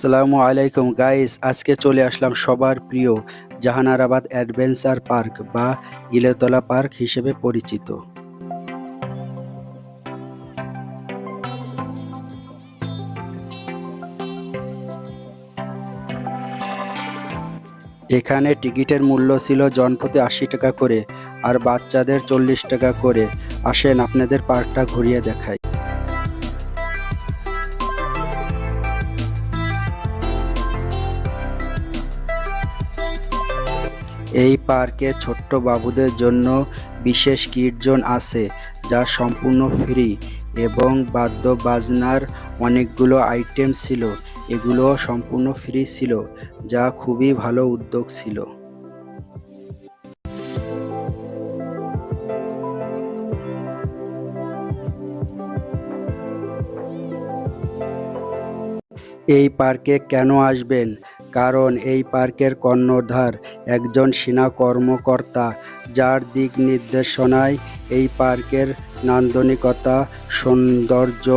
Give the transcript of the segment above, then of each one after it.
আসসালামু আলাইকুম গাইস, আজকে চলে আসলাম সবার প্রিয় জাহানারাবাদ অ্যাডভেঞ্চার পার্ক বা গিলেতলা পার্ক হিসেবে পরিচিত। এখানে টিকিটের মূল্য ছিল জনপ্রতি ৮০ টাকা করে আর বাচ্চাদের ৪০ টাকা করে। আসেন আপনাদের পার্কটা ঘুরিয়ে দেখাই। এই পার্কে ছোট্ট বাবুদের জন্য বিশেষ কিড জোন আছে যা সম্পূর্ণ ফ্রি এবং বাদ্যবাজনার অনেকগুলো আইটেম ছিল, এগুলো সম্পূর্ণ ফ্রি ছিল, যা খুবই ভালো উদ্যোগ ছিল। এই পার্কে কেন আসবেন? কারণ এই পার্কের কর্ণধার একজন সেনা কর্মকর্তা, যার দিক নির্দেশনায় এই পার্কের নান্দনিকতা, সৌন্দর্য,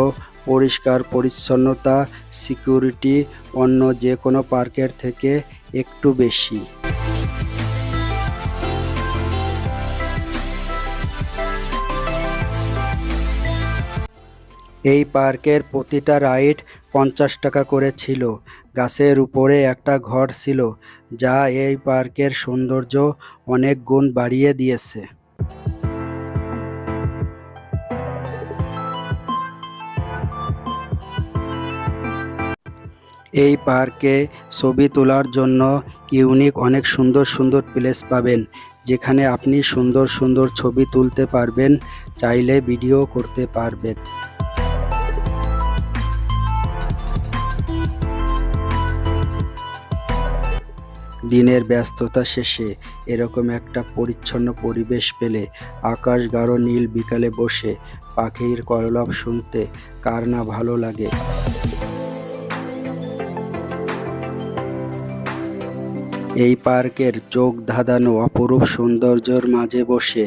পরিষ্কার পরিচ্ছন্নতা, সিকিউরিটি অন্য যে কোনো পার্কের থেকে একটু বেশি। এই পার্কের প্রতিটা রাইড ৫০ টাকা করে ছিল। গাছের উপরে একটা ঘর ছিল, যা এই পার্কের সৌন্দর্য অনেক গুণ বাড়িয়ে দিয়েছে। এই পার্কে ছবি তোলার জন্য ইউনিক অনেক সুন্দর সুন্দর প্লেস পাবেন, যেখানে আপনি সুন্দর সুন্দর ছবি তুলতে পারবেন, চাইলে ভিডিও করতে পারবেন। দিনের ব্যস্ততা শেষে এরকম একটা পরিচ্ছন্ন পরিবেশ পেলে, আকাশ গাঢ় নীল বিকালে বসে পাখির কলরব শুনতে কার না ভালো লাগে। এই পার্কের চোখ ধাঁধানো অপরূপ সৌন্দর্যের মাঝে বসে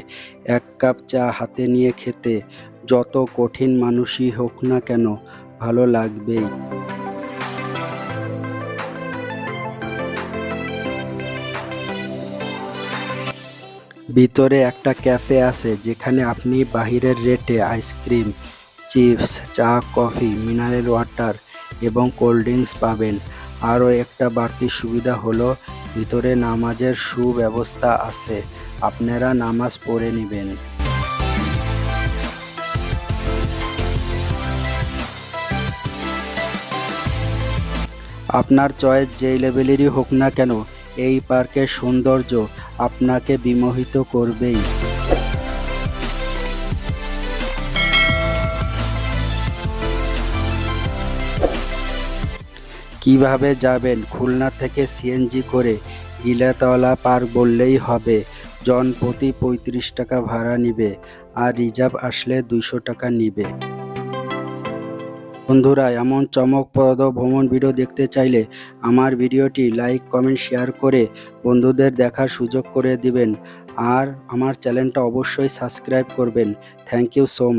এক কাপ চা হাতে নিয়ে খেতে যত কঠিন মানুষই হোক না কেন, ভালো লাগবেই। ভিতরে একটা ক্যাফে আছে, যেখানে আপনি বাহিরের রেটে আইসক্রিম, চিপস, চা, কফি, মিনারেল ওয়াটার এবং কোল্ড ড্রিঙ্কস পাবেন। আরও একটা বাড়তি সুবিধা হলো ভিতরে নামাজের সুব্যবস্থা আছে, আপনারা নামাজ পড়ে নেবেন। আপনার চয়েস যেই লেভেলেরই হোক না কেন, এই পার্কের সৌন্দর্য আপনাকে বিমোহিত করবেই। কিভাবে যাবেন? খুলনা থেকে সিএনজি করে গিলেতলা পার্ক বললেই হবে। জনপ্রতি ৩৫ টাকা ভাড়া নিবে আর রিজার্ভ আসলে ২০০ টাকা নিবে। বন্ধুরা, এমন চমকপ্রদ ভ্রমণ ভিডিও দেখতে চাইলে আমার ভিডিওটি লাইক, কমেন্ট, শেয়ার করে বন্ধুদের দেখার সুযোগ করে দিবেন আর আমার চ্যানেলটা অবশ্যই সাবস্ক্রাইব করবেন। Thank you so much.